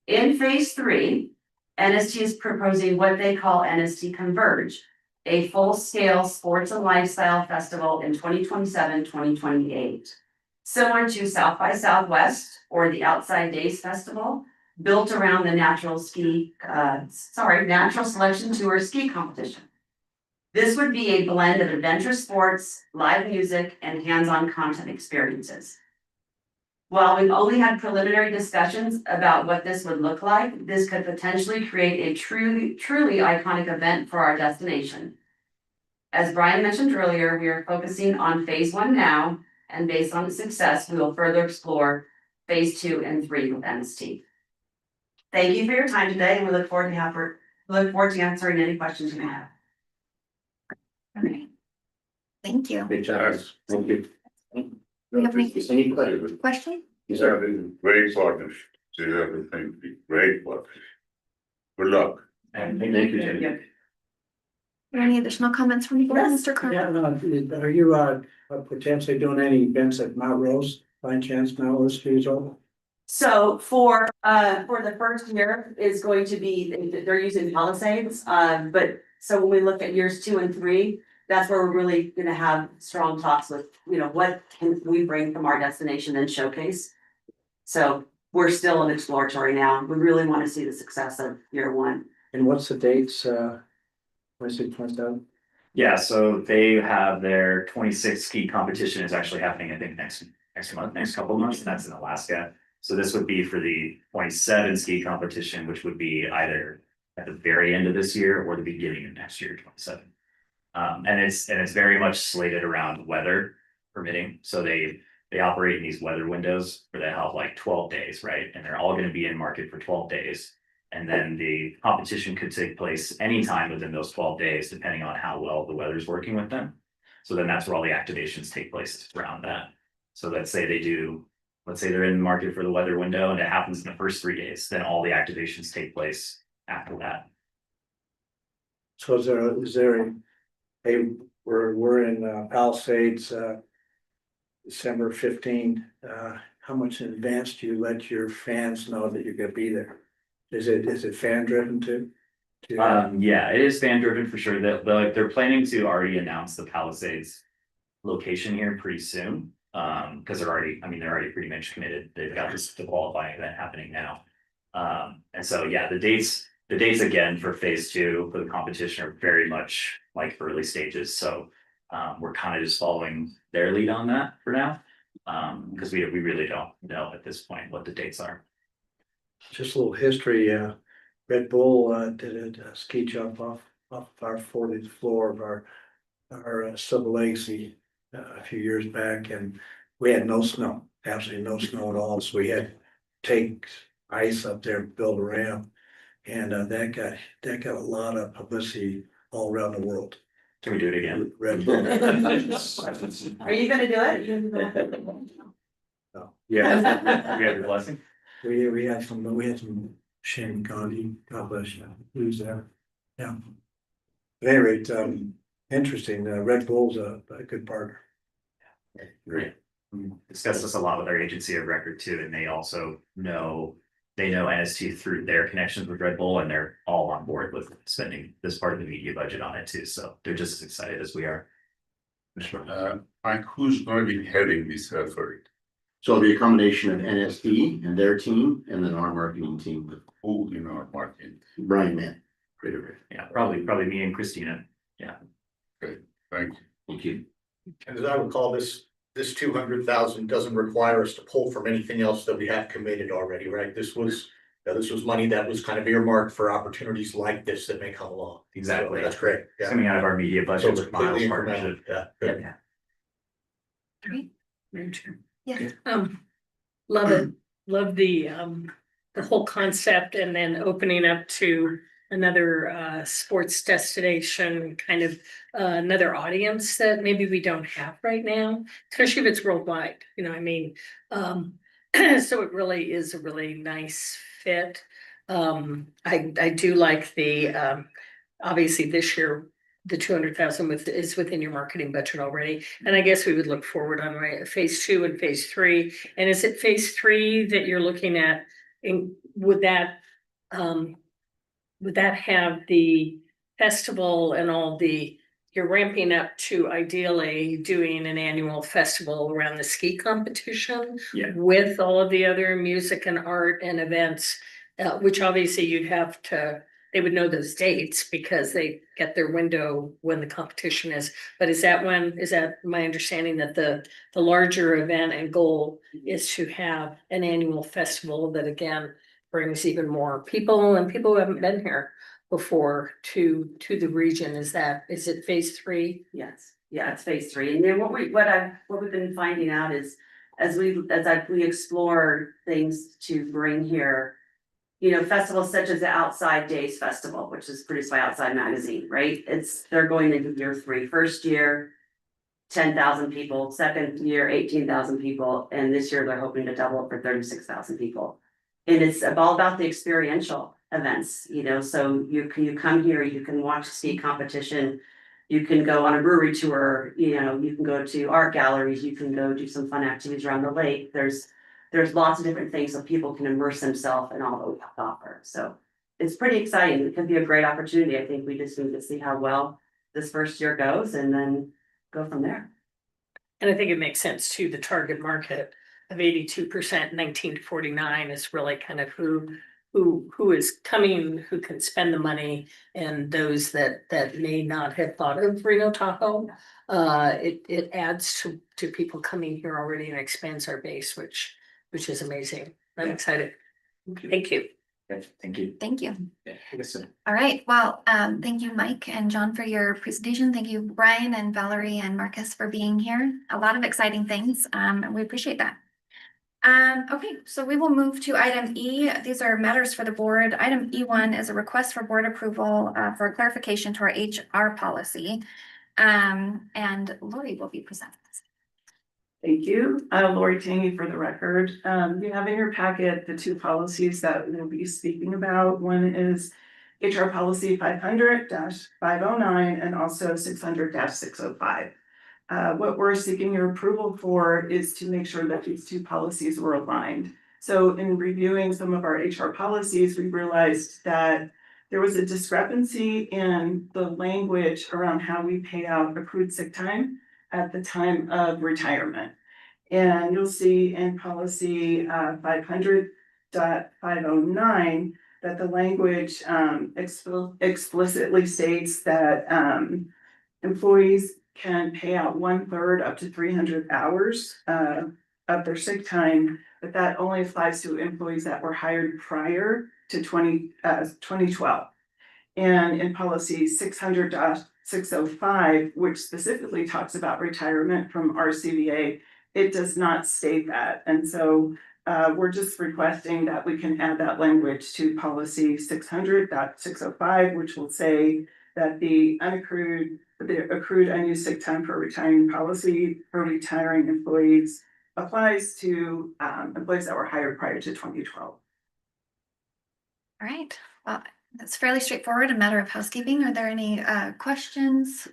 In phase three, NST is proposing what they call NST Converge, a full-scale sports and lifestyle festival in 2027-2028. Similar to South by Southwest or the Outside Days Festival, built around the natural selection tour ski competition. This would be a blend of adventure sports, live music, and hands-on content experiences. While we've only had preliminary discussions about what this would look like, this could potentially create a truly iconic event for our destination. As Brian mentioned earlier, we are focusing on phase one now, and based on its success, we will further explore phase 2 and 3 with NST. Thank you for your time today, and we look forward to answering any questions you may have. All right. Thank you. Good job. Thank you. We have any Any questions? question? These are great partnership. Everything, great partnership. Good luck. And Thank you, Jenny. Are there any additional comments from you, Mr. Carter? Yeah, no, are you potentially doing any events at Mount Rose, by chance, Mount Rose Ski Resort? So for the first year is going to be, they're using Palisades, but so when we look at years 2 and 3, that's where we're really gonna have strong talks with, what can we bring from our destination and showcase. So we're still in exploratory now. We really want to see the success of year 1. And what's the dates, 26, 27? Yeah, so they have their 26 ski competition is actually happening, I think, next month, next couple of months, and that's in Alaska. So this would be for the 27 ski competition, which would be either at the very end of this year or the beginning of next year, 27. And it's very much slated around weather permitting. So they operate in these weather windows where they have like 12 days, right? And they're all going to be in market for 12 days. And then the competition could take place anytime within those 12 days, depending on how well the weather's working with them. So then that's where all the activations take place around that. So let's say they're in the market for the weather window and it happens in the first 3 days, then all the activations take place after that. So is there we're in Palisades, December 15. How much in advance do you let your fans know that you're gonna be there? Is it fan driven too? Yeah, it is fan driven for sure. They're planning to already announce the Palisades location here pretty soon. Because they're already pretty much committed. They've got the qualifying event happening now. And so, yeah, the dates again for phase 2 for the competition are very much like early stages. So we're kind of just following their lead on that for now. Because we really don't know at this point what the dates are. Just a little history, Red Bull did a ski jump off our 40th floor of our Silver Legacy a few years back, and we had no snow, absolutely no snow at all, so we had to take ice up there and build a ramp. And that got a lot of publicity all around the world. Can we do it again? Red Bull. Are you gonna do it? No. Yeah, we have your blessing. We had some Shane Gandhi, God bless you, he was there. Yeah. At any rate, interesting, Red Bull's a good partner. Great. We discussed this a lot with our agency of record too, and they also know they know NST through their connections with Red Bull, and they're all on board with spending this part of the media budget on it too. So they're just as excited as we are. Mike, who's going to be heading this effort? So it'll be a combination of NSD and their team, and then our marketing team with Who in our market? Brian Mann. Great. Yeah, probably me and Christina. Thank you. Thank you. And as I recall, this 200,000 doesn't require us to pull from anything else that we have committed already, right? This was money that was kind of earmarked for opportunities like this that may come along. Exactly. So that's great. It's Yeah. coming out of our media So budget it's with Miles completely partnership. incremental. Yeah. Good. Yeah. Great. Madam Chair. Yes. Love it, love the whole concept, and then opening up to another sports destination, kind of another audience that maybe we don't have right now, especially if it's worldwide, you know, I mean, so it really is a really nice fit. I do like the obviously this year, the 200,000 is within your marketing budget already. And I guess we would look forward on phase 2 and phase 3. And is it phase 3 that you're looking at? And would that have the festival and all you're ramping up to ideally doing an annual festival around the ski competition? Yeah. With all of the other music and art and events, which obviously they would know those dates because they get their window when the competition is. But is that my understanding that the larger event and goal is to have an annual festival that again brings even more people and people who haven't been here before to the region? Is it phase 3? Yes, yeah, it's phase 3. And then what we've been finding out is as we explore things to bring here, you know, festivals such as the Outside Days Festival, which is produced by Outside Magazine, right? They're going into year 3. First year, 10,000 people, second year, 18,000 people, and this year they're hoping to double it for 36,000 people. And it's all about the experiential events, you know, so you come here, you can watch ski competition, you can go on a brewery tour, you know, you can go to art galleries, you can go do some fun activities around the lake. There's lots of different things so people can immerse themselves in all that we have to offer. So it's pretty exciting. It could be a great opportunity. I think we just need to see how well this first year goes and then go from there. And I think it makes sense too, the target market of 82%, 19 to 49 is really kind of who is coming, who can spend the money, and those that may not have thought of Reno Tahoe. It adds to people coming here already and expands our base, which is amazing. I'm excited. Thank you. Good, thank you. Thank you. Yeah, I guess so. All right, well, thank you, Mike and John, for your presentation. Thank you, Brian and Valerie and Marcus for being here. A lot of exciting things, and we appreciate that. Okay, so we will move to item E. These are matters for the board. Item E1 is a request for board approval for clarification to our HR policy. And Lori will be presenting this. Thank you. Lori Tangy for the record. You have in your packet the 2 policies that we'll be speaking about. One is HR policy 500-509 and also 600-605. What we're seeking your approval for is to make sure that these 2 policies were aligned. So in reviewing some of our HR policies, we realized that there was a discrepancy in the language around how we pay out accrued sick time at the time of retirement. And you'll see in policy 500.509 that the language explicitly states that employees can pay out 1/3 up to 300 hours of their sick time, but that only applies to employees that were hired prior to 2012. And in policy 600.605, which specifically talks about retirement from RSCVA, it does not state that. And so we're just requesting that we can add that language to policy 600.605, which will say that the accrued unused sick time for retiring policy for retiring employees applies to employees that were hired prior to 2012. All right, well, that's fairly straightforward, a matter of housekeeping. Are there any questions?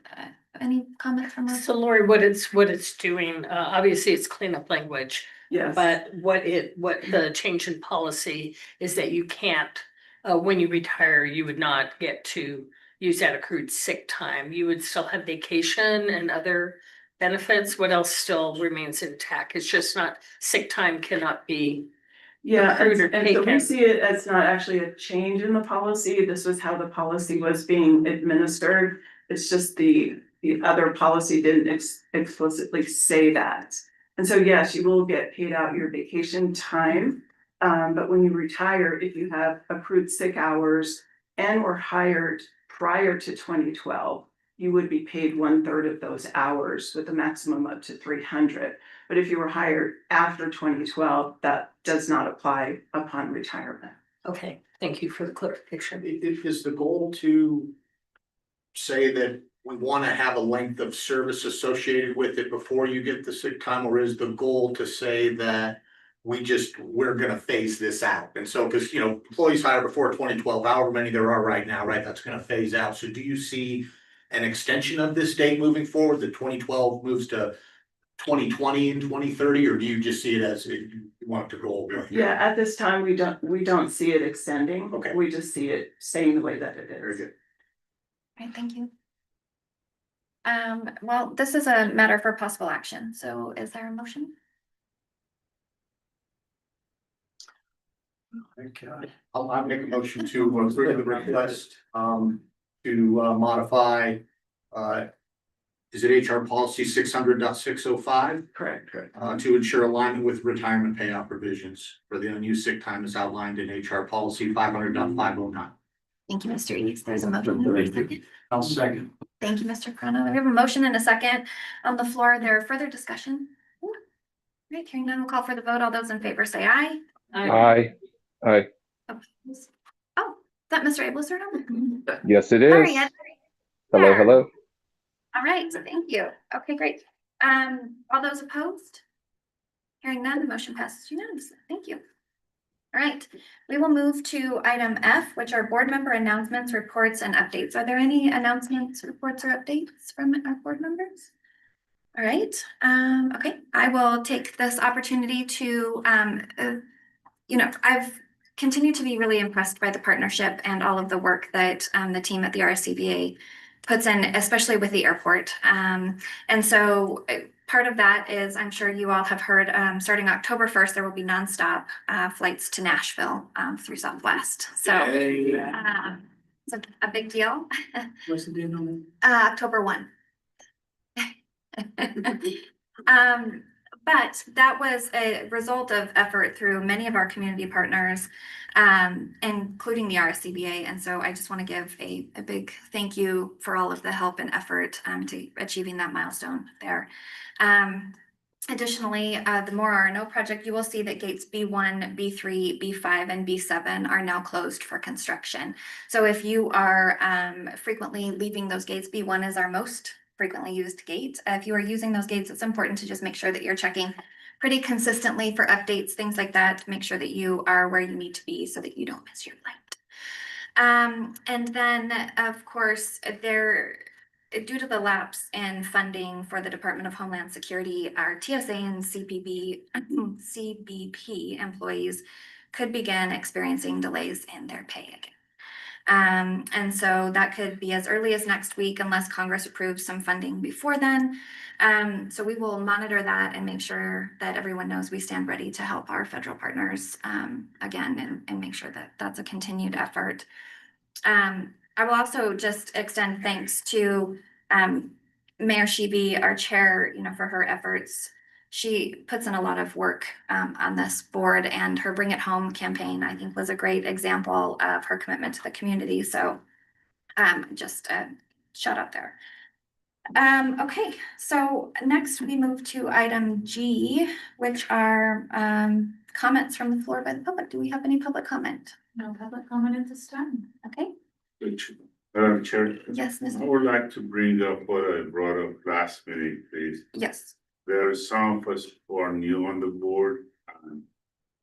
Any comments from us? So Lori, what it's doing, obviously it's cleanup language, Yes. But what the change in policy is that you can't, when you retire, you would not get to use that accrued sick time. You would still have vacation and other benefits. What else still remains intact? It's just not, sick time cannot be. Yeah, accrued or and so we taken. see it as not actually a change in the policy. This was how the policy was being administered. It's just the other policy didn't explicitly say that. And so, yes, you will get paid out your vacation time. But when you retire, if you have accrued sick hours and were hired prior to 2012, you would be paid 1/3 of those hours with a maximum up to 300. But if you were hired after 2012, that does not apply upon retirement. Okay, thank you for the clarification. Is the goal to say that we want to have a length of service associated with it before you get the sick time, or is the goal to say that we're gonna phase this out? And so, because, employees hired before 2012, however many there are right now, right, that's gonna phase out. So do you see an extension of this date moving forward, that 2012 moves to 2020 and 2030, or do you just see it as you want it to go over? Yeah, at this time, we don't see it extending. Okay. We just see it staying the way that it Very is. good. All right, thank you. Well, this is a matter for possible action, so is there a motion? Okay. I'll make a motion to approve the request, to modify, is it HR policy 600.605? Correct. To ensure alignment with retirement payout provisions for the unused sick time as outlined in HR policy 500.509. Thank you, Mr. Eads. There's a motion. I'll second. Thank you, Mr. Cronin. We have a motion and a second on the floor. There further discussion? Right, hearing none, we'll call for the vote. All those in favor say aye. Aye. Aye. Opposed? Oh, is that Mr. Abelson? Yes, it Sorry, is. Ed. Hello, There. hello. All right, so thank you. Okay, great. All those opposed? Hearing none, the motion passes unanimously. Thank you. All right, we will move to item F, which are board member announcements, reports, and updates. Are there any announcements, reports, or updates from our board members? All right, okay, I will take this opportunity to, I've continued to be really impressed by the partnership and all of the work that the team at the RSCVA puts in, especially with the airport. And so part of that is, I'm sure you all have heard, starting October 1st, there will be nonstop flights to Nashville through Southwest. So it's a big deal. What's the date on October 1. But that was a result of effort through many of our community partners, including the RSCVA. And so I just want to give a big thank you for all of the help and effort to achieving that milestone there. Additionally, the More R&O project, you will see that gates B1, B3, B5, and B7 are now closed for construction. So if you are frequently leaving those gates, B1 is our most frequently used gate. If you are using those gates, it's important to just make sure that you're checking pretty consistently for updates, things like that, to make sure that you are where you need to be so that you don't miss your flight. And then, of course, due to the lapse in funding for the Department of Homeland Security, our TSA and CBP employees could begin experiencing delays in their pay again. And so that could be as early as next week unless Congress approves some funding before then. So we will monitor that and make sure that everyone knows we stand ready to help our federal partners again and make sure that that's a continued effort. I will also just extend thanks to Mayor Sheeby, our chair, for her efforts. She puts in a lot of work on this board, and her Bring It Home campaign, I think, was a great example of her commitment to the community. So just a shout out there. Okay, so next we move to item G, which are comments from the floor by the public. Do we have any public comment? No public comment at this time. Okay, Chair, yes, Ms. I would like to bring up what I brought up last meeting, please. Yes. There are some of us who are new on the board.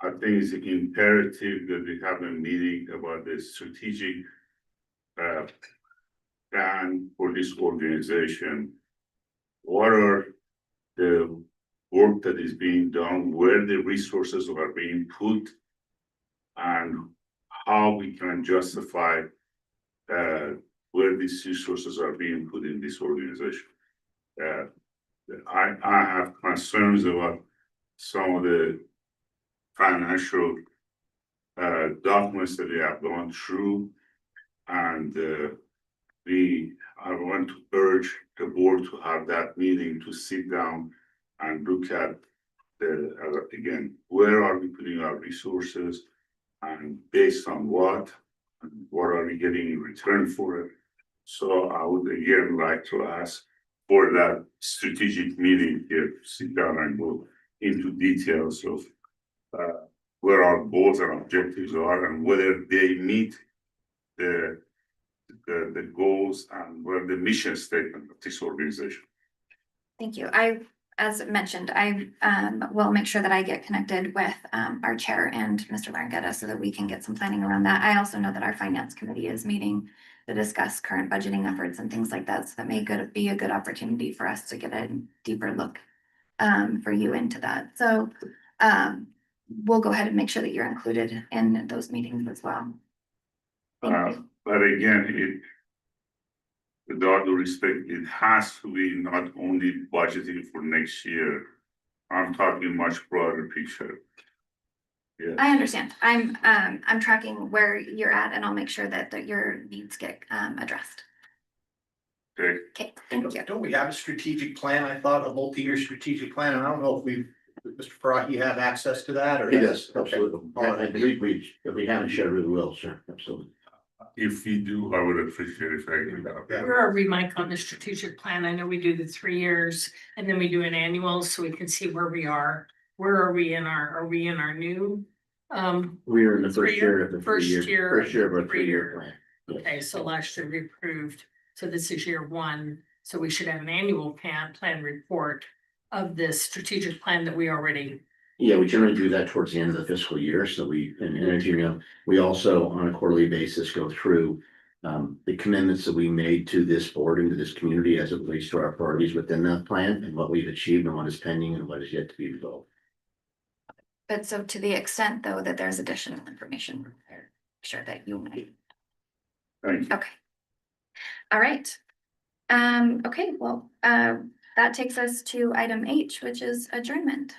I think it's imperative that we have a meeting about the strategic plan for this organization. What are the work that is being done, where the resources are being put, and how we can justify where these resources are being put in this organization. I have concerns about some of the financial documents that we have gone through, and I want to urge the board to have that meeting to sit down and look at again, where are we putting our resources, and based on what, and what are we getting in return for it. So I would again like to ask for that strategic meeting here, sit down and go into details of where our goals and objectives are, and whether they meet the goals and where the mission statement of this organization. Thank you. As mentioned, I will make sure that I get connected with our chair and Mr. Larangetta so that we can get some planning around that. I also know that our finance committee is meeting to discuss current budgeting efforts and things like that. So that may be a good opportunity for us to get a deeper look for you into that. So we'll go ahead and make sure that you're included in those meetings as well. Thank you. But again, with all due respect, it has to be not only budgeting for next year. I'm talking much broader picture. Yeah. I understand. I'm tracking where you're at, and I'll make sure that your needs get addressed. Okay. Okay, thank you. Don't we have a strategic plan? I thought a multi-year strategic plan, and I don't know if Mr. Farah, you have access to that or? He does, Okay. absolutely. All right. I believe if we haven't shared, we will, sure, absolutely. If we do, I would appreciate if I can. Yeah. Where are we, Mike, on the strategic plan? I know we do the 3 years and then we do an annual so we can see where we are. Where are we are we in our new? We are in the first 3 year of the First 3 year, year first year of our 3-year 3-year plan. Yes. Okay, so last year we approved, so this is year 1, so we should have an annual plan report of this strategic plan that we already. Yeah, we generally do that towards the end of the fiscal year, so and as you know, we also on a quarterly basis go through the commitments that we made to this board and to this community as it relates to our priorities within that plan and what we've achieved and what is pending and what is yet to be resolved. But so to the extent though that there's additional information, make sure that you know. Thank you. Okay. All right. Okay, well, that takes us to item H, which is adjournment.